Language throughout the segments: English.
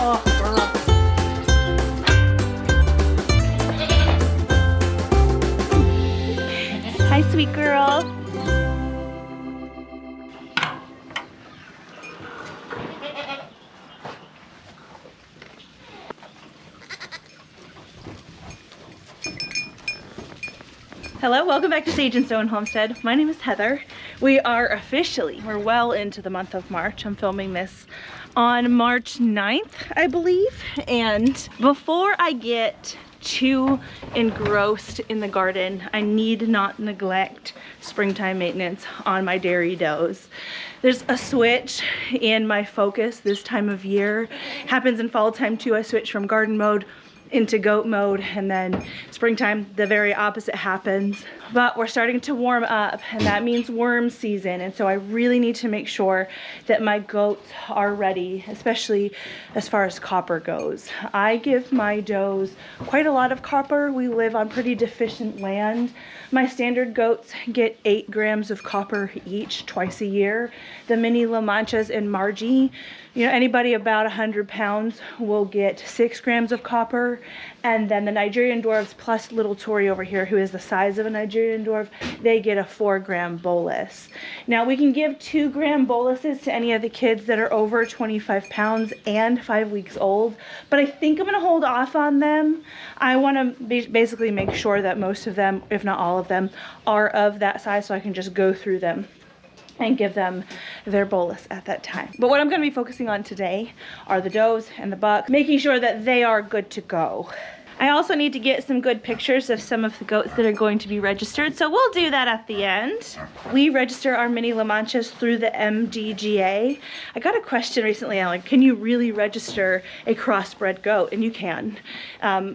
Oh, girl. Hi, sweet girl. Hello, welcome back to Sage and Stone Homestead. My name is Heather. We're well into the month of March. I'm filming this on March 9th, I believe. And before I get too engrossed in the garden, I need not neglect springtime maintenance on my dairy does. There's a switch in my focus this time of year. Happens in fall time too. I switch from garden mode into goat mode, and then springtime the very opposite happens. But we're starting to warm up, and that means worm season, and so I really need to make sure that my goats are ready, especially as far as copper goes. I give my does quite a lot of copper. We live on pretty deficient land. My standard goats get 8 grams of copper each twice a year. The mini La Manchas and Margie, you know, anybody about 100 pounds will get 6 grams of copper. And then the Nigerian dwarves plus little Tori over here, who is the size of a Nigerian dwarf, they get a 4-gram bolus. Now we can give 2-gram boluses to any of the kids that are over 25 pounds and 5 weeks old, but I think I'm gonna hold off on them. I wanna basically make sure that most of them, if not all of them, are of that size, so I can just go through them and give them their bolus at that time. But what I'm gonna be focusing on today are the does and the bucks, making sure that they are good to go. I also need to get some good pictures of some of the goats that are going to be registered, so we'll do that at the end. We register our mini La Manchas through the MDGA. I got a question recently, like, can you really register a crossbred goat? And you can.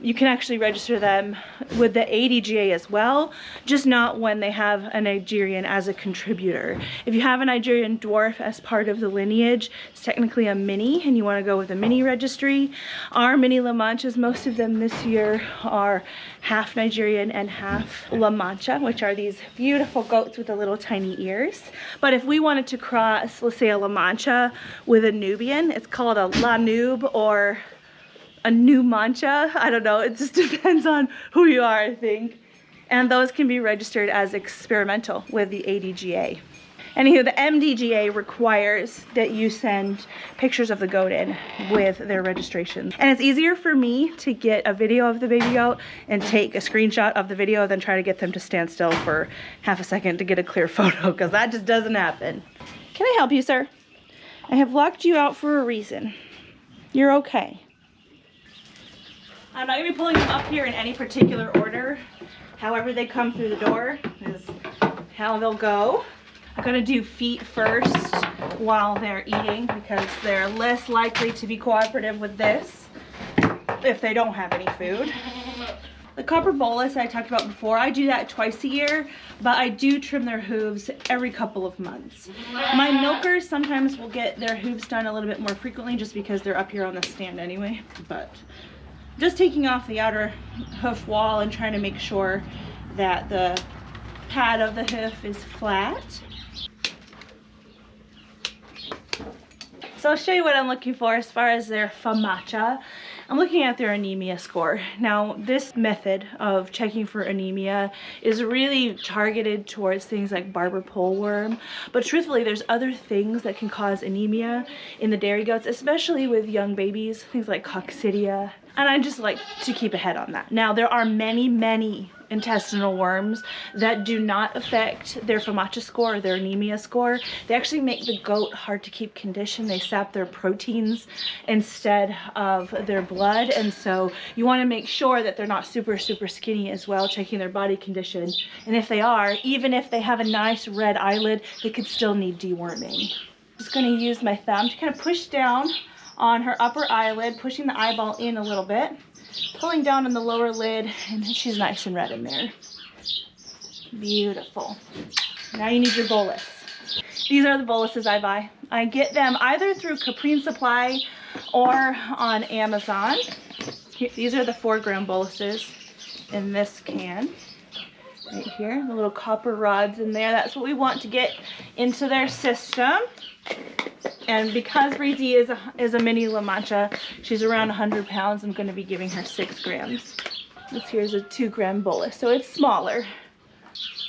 You can actually register them with the ADGA as well, just not when they have a Nigerian as a contributor. If you have a Nigerian dwarf as part of the lineage, it's technically a mini, and you want to go with a mini registry. Our mini La Manchas, most of them this year are half Nigerian and half La Mancha, which are these beautiful goats with the little tiny ears. But if we wanted to cross, let's say, a La Mancha with a Nubian, it's called a La Nube or a New Mancha. I don't know, it just depends on who you are, I think. And those can be registered as experimental with the ADGA. Anywho, the MDGA requires that you send pictures of the goat in with their registration. And it's easier for me to get a video of the baby goat and take a screenshot of the video than try to get them to stand still for half a second to get a clear photo, because that just doesn't happen. Can I help you, sir? I have locked you out for a reason. You're okay. I'm not gonna be pulling them up here in any particular order. However they come through the door is how they'll go. I'm gonna do feet first while they're eating, because they're less likely to be cooperative with this if they don't have any food. The copper bolus I talked about before, I do that twice a year, but I do trim their hooves every couple of months. My milkers sometimes will get their hooves done a little bit more frequently just because they're up here on the stand anyway, but just taking off the outer hoof wall and trying to make sure that the pad of the hoof is flat. So I'll show you what I'm looking for as far as their FAMACHA. I'm looking at their anemia score. Now, this method of checking for anemia is really targeted towards things like barber pole worm, but truthfully, there's other things that can cause anemia in the dairy goats, especially with young babies, things like coccidia, and I just like to keep ahead on that. Now, there are many intestinal worms that do not affect their FAMACHA score or their anemia score. They actually make the goat hard to keep conditioned. They sap their proteins instead of their blood, and so you want to make sure that they're not super skinny as well, checking their body condition. And if they are, even if they have a nice red eyelid, they could still need deworming. Just going to use my thumb to kind of push down on her upper eyelid, pushing the eyeball in a little bit, pulling down on the lower lid, and she's nice and red in there. Beautiful. Now you need your bolus. These are the boluses I buy. I get them either through Caprine Supply or on Amazon. These are the 4-gram boluses in this can. Right here, the little copper rods in there. That's what we want to get into their system. And because Breezy is a mini La Mancha, she's around 100 pounds, I'm going to be giving her 6 grams. This here is a 2-gram bolus, so it's smaller.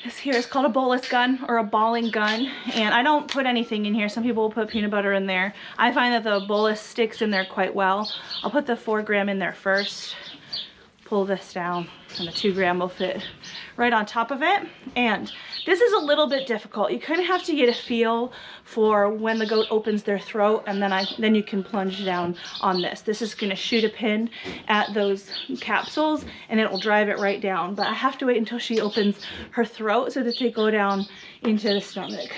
This here is called a bolus gun or a balling gun, and I don't put anything in here. Some people will put peanut butter in there. I find that the bolus sticks in there quite well. I'll put the 4 gram in there first, pull this down, and the 2 gram will fit right on top of it. And this is a little bit difficult. You kind of have to get a feel for when the goat opens their throat, and then you can plunge down on this. This is going to shoot a pin at those capsules and it will drive it right down. But I have to wait until she opens her throat so that they go down into the stomach.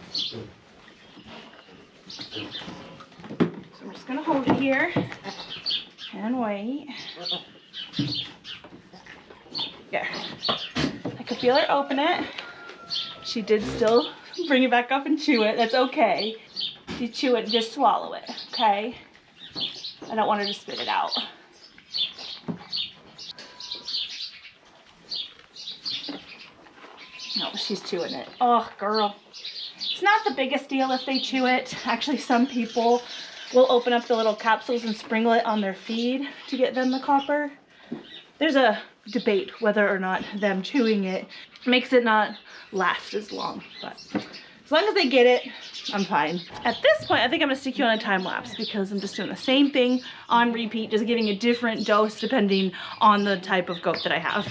So I'm just going to hold it here and wait. Yeah. I could feel her open it. She did still bring it back up and chew it. That's okay. If you chew it, just swallow it, okay? I don't want her to spit it out. No, she's chewing it. Oh, girl. It's not the biggest deal if they chew it. Actually, some people will open up the little capsules and sprinkle it on their feed to get them the copper. There's a debate whether or not them chewing it makes it not last as long, but as long as they get it, I'm fine. At this point, I think I'm gonna stick you on a time lapse because I'm just doing the same thing on repeat, just giving a different dose depending on the type of goat that I have.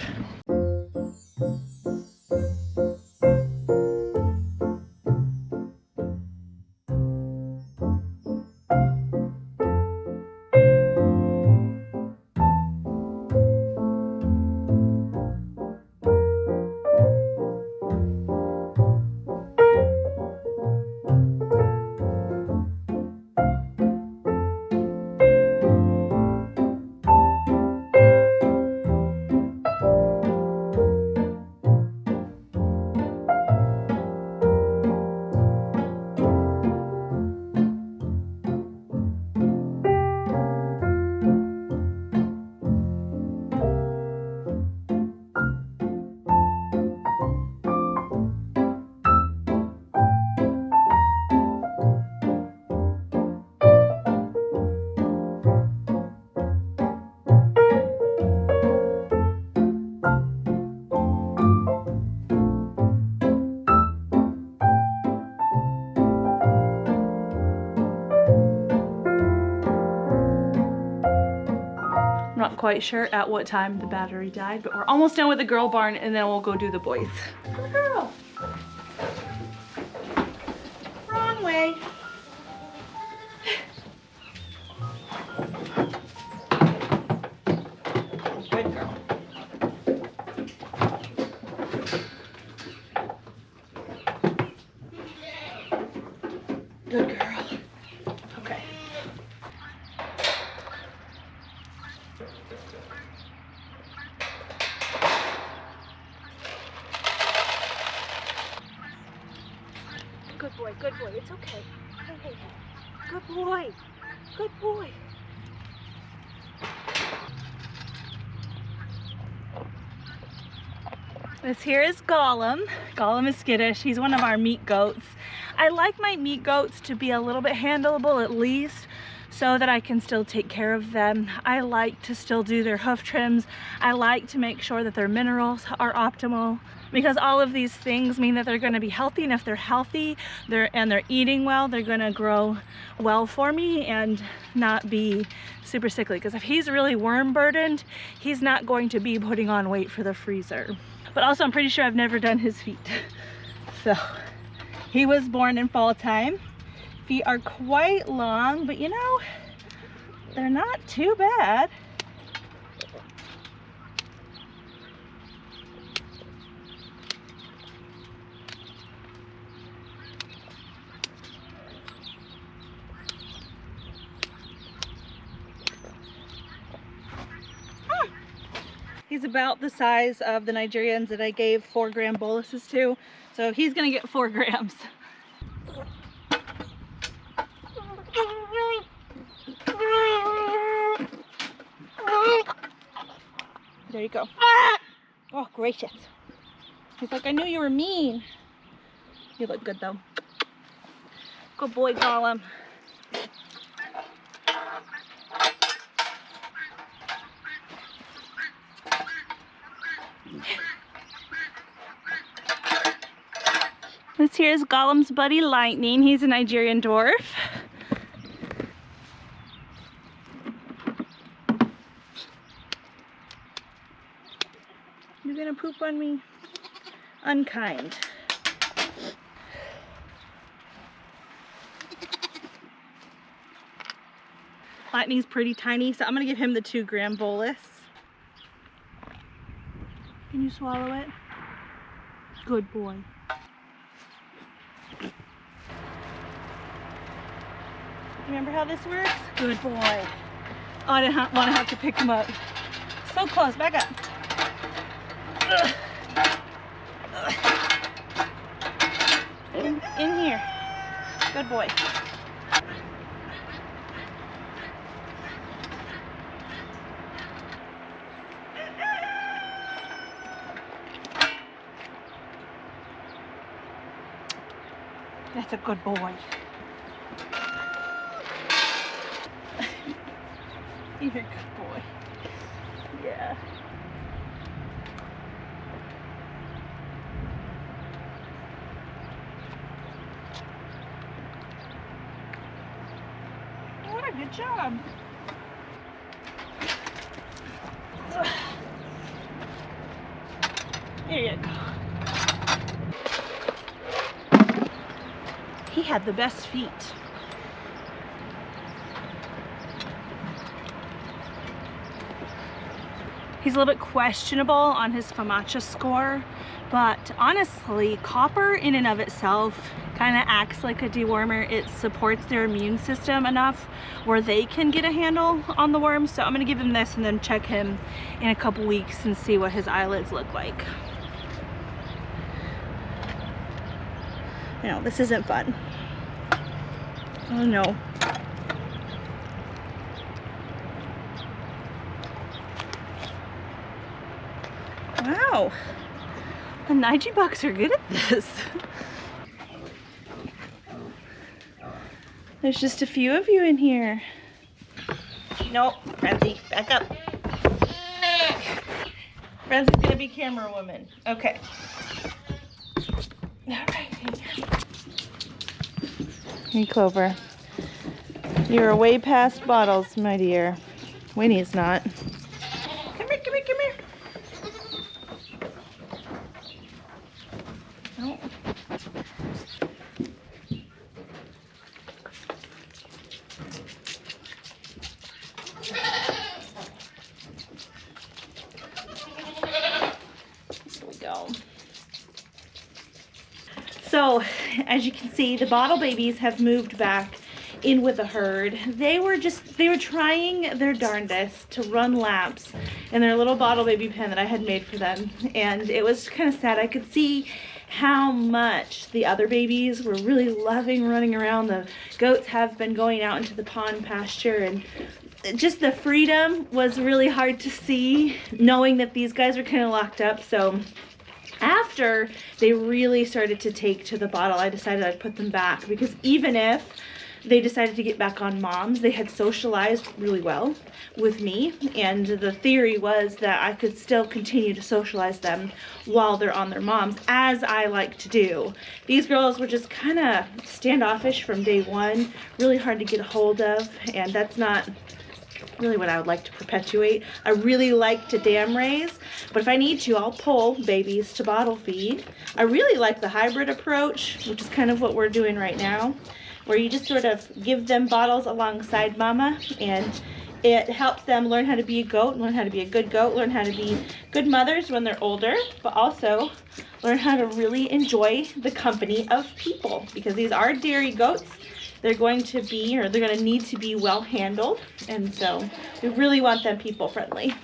I'm not quite sure at what time the battery died, but we're almost done with the girl barn and then we'll go do the boys. Good girl. Wrong way. Good girl. Good girl. Okay. Good boy, good boy. It's okay. Hey, hey, hey. Good boy. Good boy. This here is Gollum. Gollum is skittish. He's one of our meat goats. I like my meat goats to be a little bit handleable at least, so that I can still take care of them. I like to still do their hoof trims. I like to make sure that their minerals are optimal, because all of these things mean that they're going to be healthy, and if they're healthy and they're eating well, they're going to grow well for me and not be super sickly. Because if he's really worm burdened, he's not going to be putting on weight for the freezer. But also, I'm pretty sure I've never done his feet. So he was born in fall time. Feet are quite long, but you know, they're not too bad. He's about the size of the Nigerians that I gave 4-gram boluses to, so he's gonna get 4 grams. There you go. Oh, gracious. He's like, I knew you were mean. You look good though. Good boy, Gollum. This here is Gollum's buddy Lightning. He's a Nigerian dwarf. You're gonna poop on me? Unkind. Lightning's pretty tiny, so I'm gonna give him the 2-gram bolus. Can you swallow it? Good boy. Remember how this works? Good boy. Oh, I didn't want to have to pick him up. So close, back up. Ugh. Ugh. In here. Good boy. That's a good boy. You're a good boy. Yeah. What a good job. There you go. He had the best feet. He's a little bit questionable on his FAMACHA score, but honestly, copper in and of itself kind of acts like a dewormer. It supports their immune system enough where they can get a handle on the worms. So I'm gonna give him this and then check him in a couple weeks and see what his eyelids look like. You know, this isn't fun. Oh no. Wow, the Nige bucks are good at this. There's just a few of you in here. Nope, Frenzy, back up. Frenzy's gonna be camera woman. Okay. All right. Hey, Clover. You're way past bottles, my dear. Winnie's not. Come here, come here, come here. Oh. Here we go. So, as you can see, the bottle babies have moved back in with the herd. They were trying their darndest to run laps in their little bottle baby pen that I had made for them, and it was kind of sad. I could see how much the other babies were really loving running around. The goats have been going out into the pond pasture, and just the freedom was really hard to see, knowing that these guys were kind of locked up. So after they really started to take to the bottle, I decided I'd put them back, because even if they decided to get back on moms, they had socialized really well with me, and the theory was that I could still continue to socialize them while they're on their moms, as I like to do. These girls were just kind of standoffish from day one, really hard to get a hold of, and that's not really what I would like to perpetuate. I really like to dam raise, but if I need to, I'll pull babies to bottle feed. I really like the hybrid approach, which is kind of what we're doing right now, where you just sort of give them bottles alongside mama, and it helps them learn how to be a goat, learn how to be a good goat, learn how to be good mothers when they're older, but also learn how to really enjoy the company of people, because these are dairy goats. They're going to be, or they're going to need to be well handled, and so we really want them people friendly.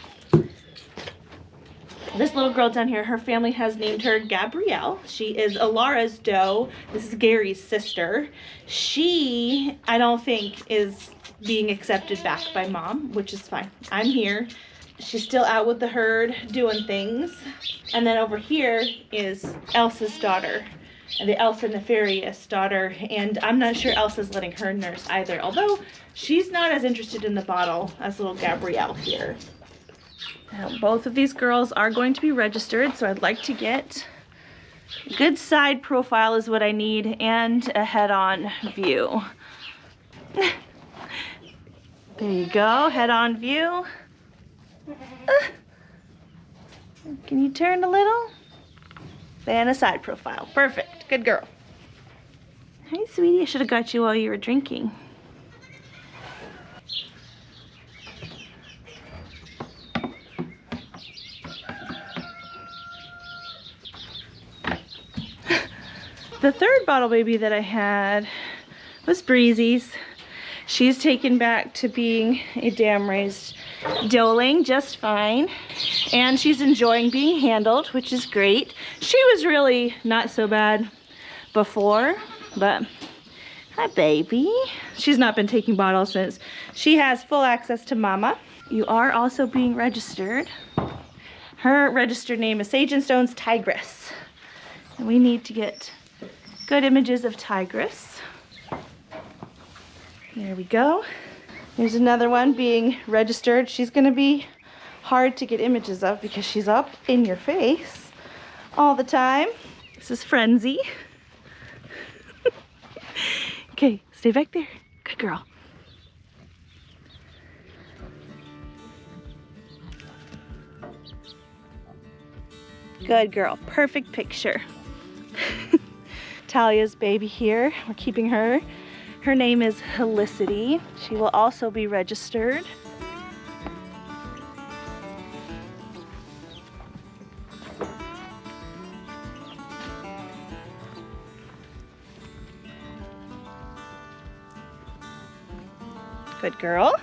This little girl down here, her family has named her Gabrielle. She is Alara's doe. This is Gary's sister. She, I don't think, is being accepted back by mom, which is fine. I'm here. She's still out with the herd doing things. And then over here is Elsa's daughter. the Elsa Nefarious daughter, and I'm not sure Elsa's letting her nurse either, although she's not as interested in the bottle as little Gabrielle here. Now, both of these girls are going to be registered, so I'd like to get a good side profile is what I need, and a head-on view. There you go, head-on view. Can you turn a little? And a side profile. Perfect. Good girl. Hi, sweetie. I should have got you while you were drinking. The third bottle baby that I had was Breezy's. She's taken back to being a dam raised doeling just fine, and she's enjoying being handled, which is great. She was really not so bad before, but hi baby. She's not been taking bottles since. She has full access to mama. You are also being registered. Her registered name is Sage and Stone's Tigress, and we need to get good images of Tigress. There we go. There's another one being registered. She's going to be hard to get images of because she's up in your face all the time. This is Frenzy. Okay, stay back there. Good girl. Good girl. Perfect picture. Talia's baby here. We're keeping her. Her name is Helicity. She will also be registered. Good girl.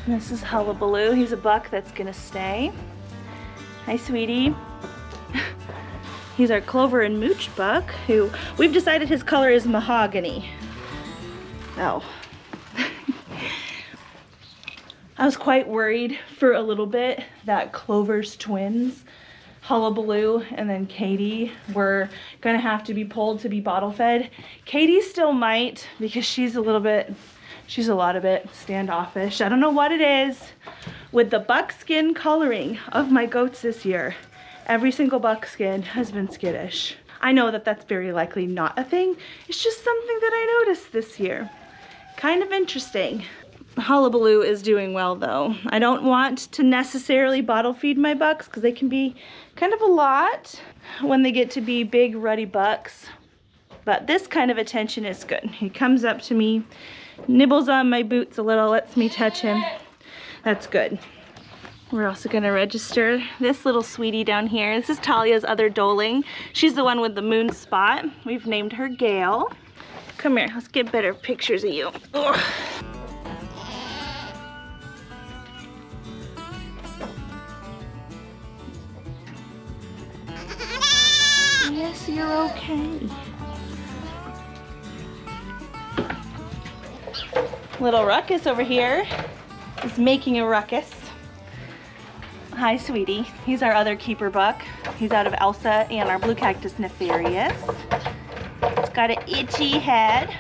This is Hullabaloo. He's a buck that's gonna stay. Hi, sweetie. He's our Clover and Mooch buck, who we've decided his color is mahogany. Oh. I was quite worried for a little bit that Clover's twins, Hullabaloo and then Katie, were gonna have to be pulled to be bottle fed. Katie still might, because she's a lot of it standoffish. I don't know what it is with the buckskin coloring of my goats this year. Every single buckskin has been skittish. I know that that's very likely not a thing. It's just something that I noticed this year. Kind of interesting. Hullabaloo is doing well though. I don't want to necessarily bottle feed my bucks because they can be kind of a lot when they get to be big ruddy bucks. But this kind of attention is good. He comes up to me, nibbles on my boots a little, lets me touch him. That's good. We're also gonna register this little sweetie down here. This is Talia's other doeling. She's the one with the moon spot. We've named her Gail. Come here, let's get better pictures of you. Ugh. Yes, you're okay. Little Ruckus over here is making a ruckus. Hi, sweetie. He's our other keeper buck. He's out of Elsa and our blue cactus Nefarious. It's got an itchy head.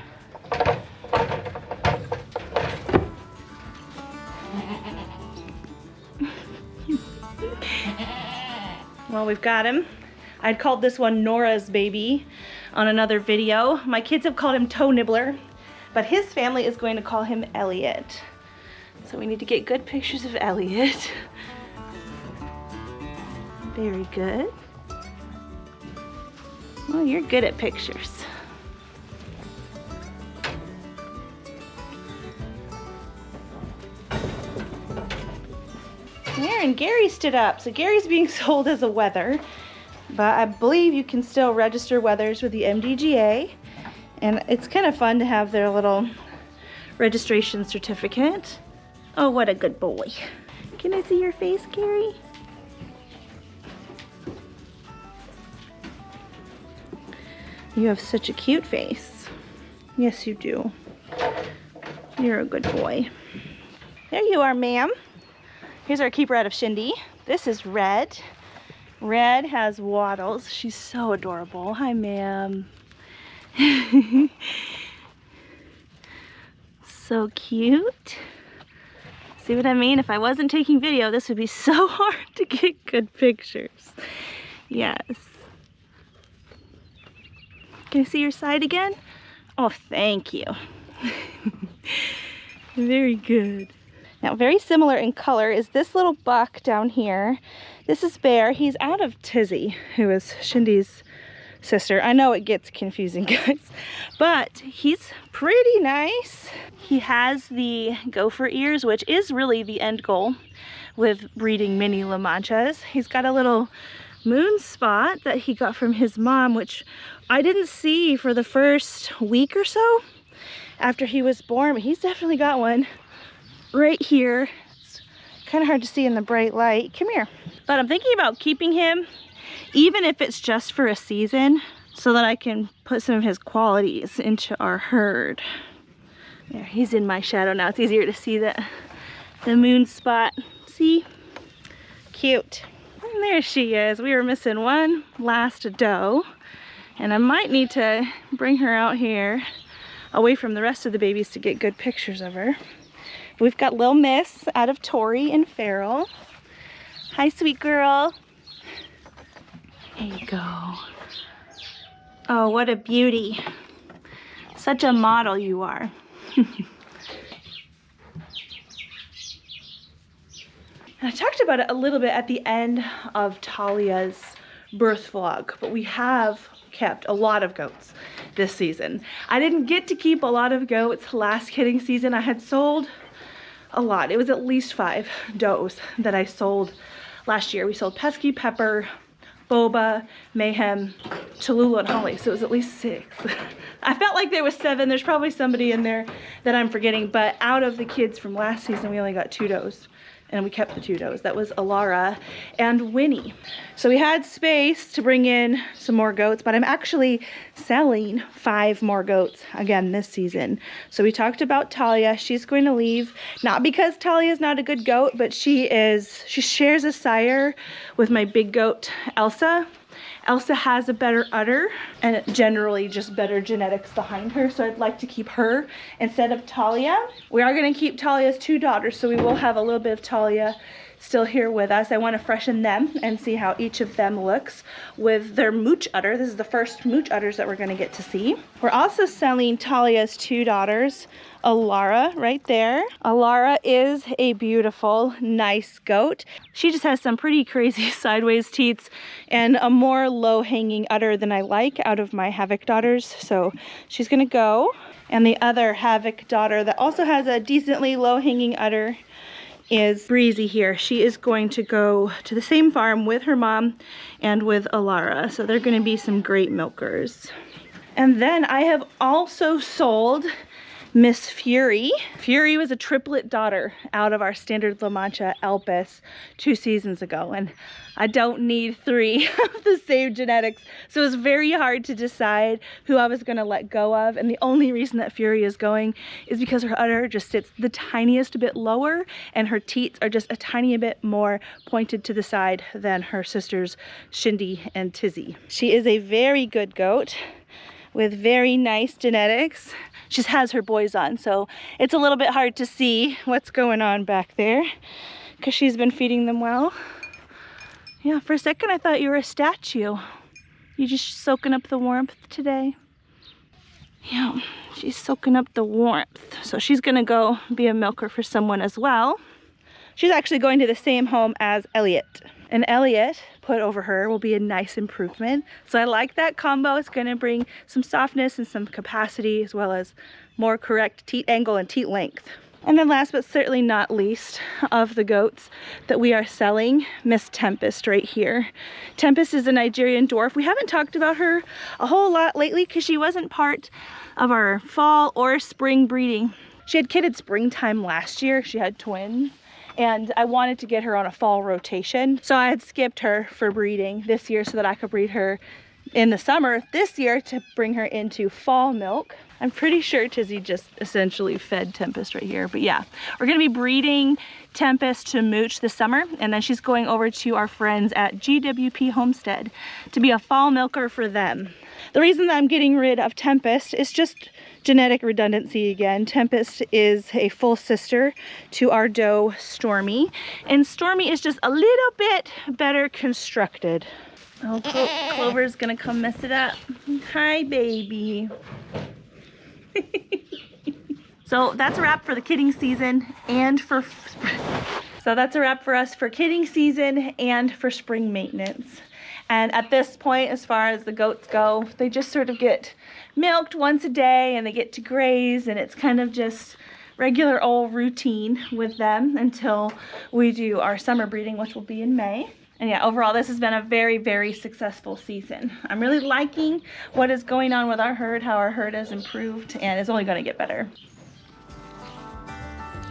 Well, we've got him. I'd called this one Nora's baby on another video. My kids have called him Toe Nibbler, but his family is going to call him Elliot. So we need to get good pictures of Elliot. Very good. Well, you're good at pictures. There, and Gary stood up. So Gary's being sold as a wether, but I believe you can still register wethers with the MDGA. And it's kind of fun to have their little registration certificate. Oh, what a good boy. Can I see your face, Gary? You have such a cute face. Yes, you do. You're a good boy. There you are, ma'am. Here's our keeper out of Shindy. This is Red. Red has wattles. She's so adorable. Hi, ma'am. So cute. See what I mean? If I wasn't taking video, this would be so hard to get good pictures. Yes. Can I see your side again? Oh, thank you. Very good. Now, very similar in color is this little buck down here. This is Bear. He's out of Tizzy, who is Shindy's sister. I know it gets confusing, guys, but he's pretty nice. He has the gopher ears, which is really the end goal with breeding mini La Manchas. He's got a little moon spot that he got from his mom, which I didn't see for the first week or so after he was born, but he's definitely got one right here. It's kind of hard to see in the bright light. Come here. But I'm thinking about keeping him, even if it's just for a season, so that I can put some of his qualities into our herd. There, he's in my shadow now. It's easier to see the moon spot. See? Cute. And there she is. We were missing one last doe, and I might need to bring her out here away from the rest of the babies to get good pictures of her. We've got Lil Miss out of Tori and Farrell. Hi, sweet girl. There you go. Oh, what a beauty. Such a model you are. I talked about it a little bit at the end of Talia's birth vlog, but we have kept a lot of goats this season. I didn't get to keep a lot of goats last kidding season. I had sold a lot. It was at least 5 does that I sold last year. We sold Pesky, Pepper, Boba, Mayhem, Cholula, and Holly, so it was at least 6. I felt like there was 7. There's probably somebody in there that I'm forgetting, but out of the kids from last season, we only got 2 does. And we kept the 2 does. That was Alara and Winnie. So we had space to bring in some more goats, but I'm actually selling 5 more goats again this season. So we talked about Talia. She's going to leave, not because Talia is not a good goat, but she shares a sire with my big goat, Elsa. Elsa has a better udder and generally just better genetics behind her, so I'd like to keep her instead of Talia. We are going to keep Talia's 2 daughters, so we will have a little bit of Talia still here with us. I want to freshen them and see how each of them looks with their mooch udder. This is the first mooch udders that we're going to get to see. We're also selling Talia's 2 daughters, Alara right there. Alara is a beautiful, nice goat. She just has some pretty crazy sideways teats and a more low-hanging udder than I like out of my Havoc daughters, so she's gonna go. And the other Havoc daughter that also has a decently low-hanging udder is Breezy here. She is going to go to the same farm with her mom and with Alara, so they're gonna be some great milkers. And then I have also sold Miss Fury. Fury was a triplet daughter out of our standard La Mancha Elpis 2 seasons ago, and I don't need 3 of the same genetics, so it was very hard to decide who I was going to let go of. And the only reason that Fury is going is because her udder just sits the tiniest bit lower and her teats are just a tiny bit more pointed to the side than her sisters Shindy and Tizzy. She is a very good goat with very nice genetics. She just has her boys on, so it's a little bit hard to see what's going on back there because she's been feeding them well. Yeah, for a second I thought you were a statue. You just soaking up the warmth today? Yeah, she's soaking up the warmth. So she's gonna go be a milker for someone as well. She's actually going to the same home as Elliot. And Elliot put over her will be a nice improvement. So I like that combo. It's gonna bring some softness and some capacity as well as more correct teat angle and teat length. And then last but certainly not least of the goats that we are selling, Miss Tempest right here. Tempest is a Nigerian dwarf. We haven't talked about her a whole lot lately because she wasn't part of our fall or spring breeding. She had kidded springtime last year. She had twins. And I wanted to get her on a fall rotation, so I had skipped her for breeding this year so that I could breed her in the summer this year to bring her into fall milk. I'm pretty sure Tizzy just essentially fed Tempest right here, but yeah, we're gonna be breeding Tempest to mooch this summer, and then she's going over to our friends at GWP Homestead to be a fall milker for them. The reason that I'm getting rid of Tempest is just genetic redundancy again. Tempest is a full sister to our doe Stormy, and Stormy is just a little bit better constructed. Oh, Clover's gonna come mess it up. Hi, baby. So that's a wrap for the kidding season and for that's a wrap for us for kidding season and for spring maintenance. And at this point, as far as the goats go, they just sort of get milked once a day and they get to graze, and it's kind of just regular old routine with them until we do our summer breeding, which will be in May. And yeah, overall, this has been a very, very successful season. I'm really liking what is going on with our herd, how our herd has improved, and it's only going to get better.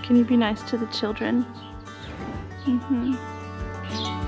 Can you be nice to the children? Mm-hmm.